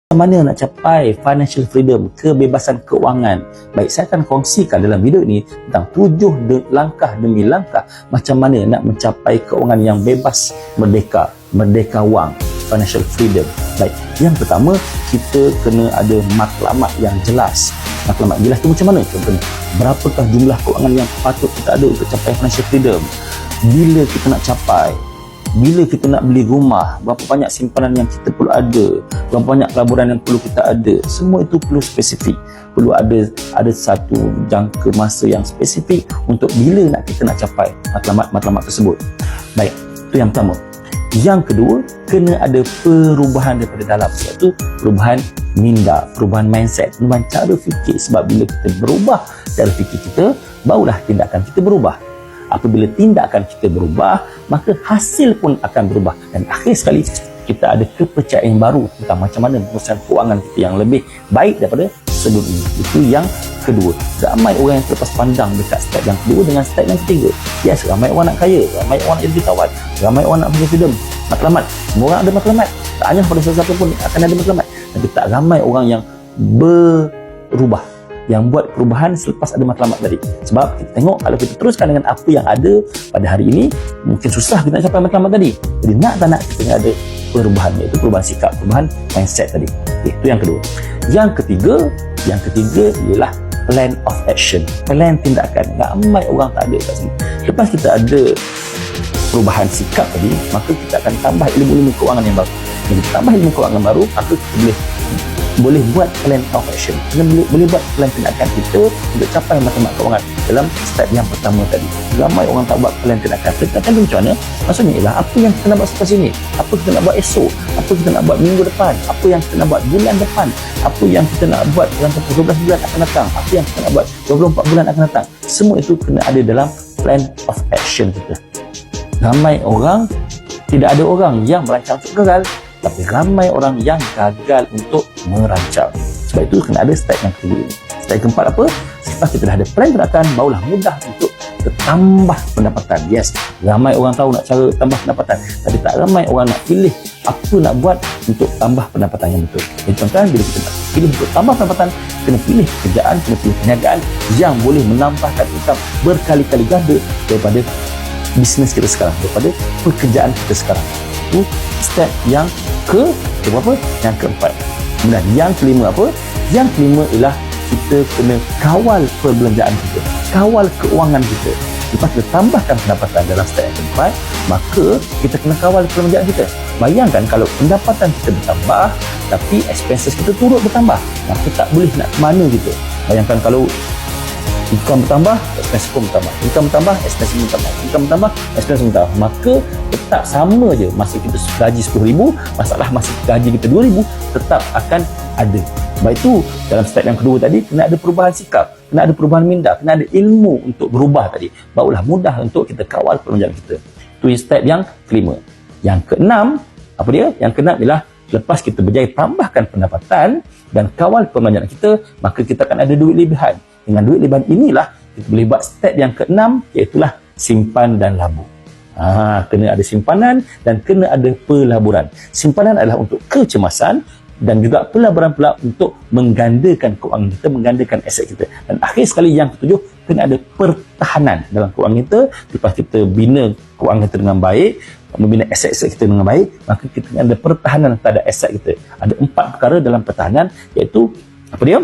Macam mana nak capai financial freedom, kebebasan keuangan? Baik, saya akan kongsikan dalam video ini tentang 7 langkah demi langkah macam mana nak mencapai keuangan yang bebas, merdeka wang, financial freedom. Baik, yang pertama, kita kena ada matlamat yang jelas. Matlamat jelas tu macam mana? Contohnya, berapakah jumlah keuangan yang patut kita ada untuk capai financial freedom? Bila kita nak capai? Bila kita nak beli rumah, berapa banyak simpanan yang kita perlu ada, berapa banyak pelaburan yang perlu kita ada, semua itu perlu spesifik, perlu ada satu jangka masa yang spesifik untuk bila kita nak capai matlamat tersebut. Baik, itu yang pertama. Yang kedua, kena ada perubahan daripada dalam, iaitu perubahan minda, perubahan mindset, perubahan cara fikir. Sebab bila kita berubah cara fikir kita, barulah tindakan kita berubah. Apabila tindakan kita berubah, maka hasil pun akan berubah. Dan akhir sekali, kita ada kepercayaan yang baru tentang macam mana pengurusan keuangan kita yang lebih baik daripada sebelum ini. Itu yang kedua. Ramai orang yang terlepas pandang dekat step yang kedua dengan step yang ketiga. Yes, ramai orang nak kaya, ramai orang nak jadi jutawan, ramai orang nak punya freedom, matlamat. Semua orang ada matlamat. Tak hanya pada sesuatu pun akan ada matlamat. Tapi tak ramai orang yang berubah, yang buat perubahan selepas ada matlamat tadi. Sebab kita tengok, kalau kita teruskan dengan apa yang ada pada hari ini, mungkin susah kita nak capai matlamat tadi. Jadi nak tak nak, kita ada perubahan, iaitu perubahan sikap, perubahan mindset tadi. Itu yang kedua. Yang ketiga ialah plan of action, plan tindakan. Ramai orang tak ada kat sini. Lepas kita ada perubahan sikap tadi, maka kita akan tambah ilmu-ilmu keuangan yang baru. Jadi kita tambah ilmu keuangan baru, maka kita boleh buat plan of action. Kita boleh buat plan tindakan kita untuk capai matlamat keuangan dalam step yang pertama tadi. Ramai orang tak buat plan tindakan. Tindakan tu macam mana? Maksudnya ialah apa yang kita nak buat selepas ini, apa kita nak buat esok, apa kita nak buat minggu depan, apa yang kita nak buat bulan depan, apa yang kita nak buat dalam 12 bulan akan datang, apa yang kita nak buat 24 bulan akan datang. Semua itu kena ada dalam plan of action kita. Ramai orang, tidak ada orang yang merancang untuk gagal, tapi ramai orang yang gagal untuk merancang. Sebab itu kena ada step yang kedua ini. Step keempat apa? Setelah kita dah ada plan gerakan, barulah mudah untuk tambah pendapatan. Yes, ramai orang tahu nak cara tambah pendapatan, tapi tak ramai orang nak pilih apa nak buat untuk tambah pendapatan yang betul. Jadi tuan-tuan, bila kita nak pilih untuk tambah pendapatan, kena pilih pekerjaan, kena pilih perniagaan yang boleh menambahkan income berkali-kali ganda daripada bisnes kita sekarang, daripada pekerjaan kita sekarang. Itu step yang berapa? Yang keempat. Kemudian yang kelima apa? Yang kelima ialah kita kena kawal perbelanjaan kita, kawal keuangan kita. Lepas kita tambahkan pendapatan dalam step yang keempat, maka kita kena kawal perbelanjaan kita. Bayangkan kalau pendapatan kita bertambah, tapi expenses kita turut bertambah, maka tak boleh nak ke mana kita. Bayangkan kalau income bertambah, expense pun bertambah. Income bertambah, expense pun bertambah. Income bertambah, expense pun bertambah. Maka tetap sama je. Masa kita gaji RM10,000, masalah masa gaji kita RM2,000, tetap akan ada. Sebab itu, dalam step yang kedua tadi, kena ada perubahan sikap, kena ada perubahan minda, kena ada ilmu untuk berubah tadi. Barulah mudah untuk kita kawal perbelanjaan kita. Itu step yang kelima. Yang keenam, apa dia? Yang keenam ialah lepas kita berjaya tambahkan pendapatan dan kawal perbelanjaan kita, maka kita akan ada duit lebihan. Dengan duit lebihan inilah kita boleh buat step yang keenam, iaitulah simpan dan labur. Kena ada simpanan dan kena ada pelaburan. Simpanan adalah untuk kecemasan dan juga pelaburan pula untuk menggandakan keuangan kita, menggandakan aset kita. Dan akhir sekali yang ketujuh, kena ada pertahanan dalam keuangan kita. Lepas kita bina keuangan kita dengan baik, membina aset-aset kita dengan baik, maka kita kena ada pertahanan terhadap aset kita. Ada 4 perkara dalam pertahanan, iaitu apa dia?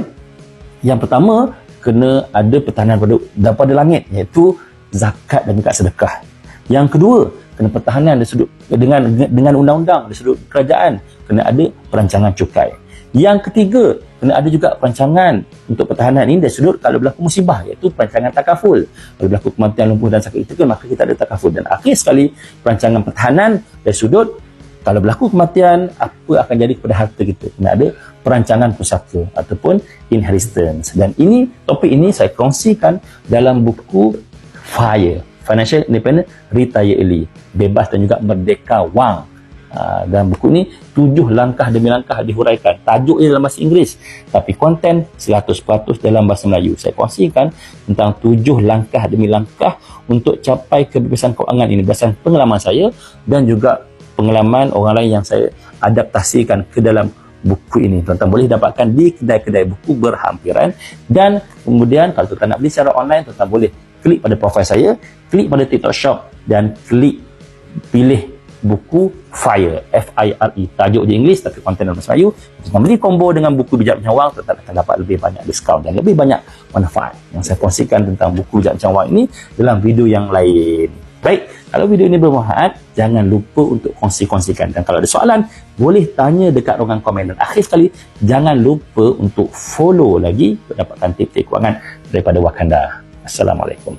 Yang pertama, kena ada pertahanan daripada langit, iaitu zakat dan juga sedekah. Yang kedua, kena pertahanan dari sudut dengan undang-undang dari sudut kerajaan, kena ada perancangan cukai. Yang ketiga, kena ada juga perancangan untuk pertahanan ini dari sudut kalau berlaku musibah, iaitu perancangan takaful. Kalau berlaku kematian, lumpuh dan sakit itu, maka kita ada takaful. Dan akhir sekali, perancangan pertahanan dari sudut kalau berlaku kematian, apa akan jadi kepada harta kita. Kena ada perancangan pusaka ataupun inheritance. Dan topik ini saya kongsikan dalam buku FIRE, Financial Independent Retire Early, bebas dan juga merdeka wang. Dalam buku ini 7 langkah demi langkah dihuraikan. Tajuk dalam bahasa Inggeris, tapi konten 100% dalam bahasa Melayu. Saya kongsikan tentang 7 langkah demi langkah untuk capai kebebasan keuangan ini berdasarkan pengalaman saya dan juga pengalaman orang lain yang saya adaptasikan ke dalam buku ini. Tuan-tuan boleh dapatkan di kedai-kedai buku berhampiran. Dan kemudian kalau tuan-tuan nak beli secara online, tuan-tuan boleh klik pada profil saya, klik pada TikTok Shop dan klik pilih buku FIRE, F-I-R-E, tajuk je Inggeris tapi konten dalam bahasa Melayu. Tuan-tuan beli combo dengan buku Bijak Bincang Wang, tuan-tuan akan dapat lebih banyak diskaun dan lebih banyak manfaat yang saya kongsikan tentang buku Bijak Bincang Wang ini dalam video yang lain. Baik, kalau video ini bermanfaat, jangan lupa untuk kongsi-kongsikan. Dan kalau ada soalan, boleh tanya dekat ruangan komen. Dan akhir sekali, jangan lupa untuk follow lagi untuk dapatkan tip-tip kewangan daripada Wakanda. Assalamualaikum.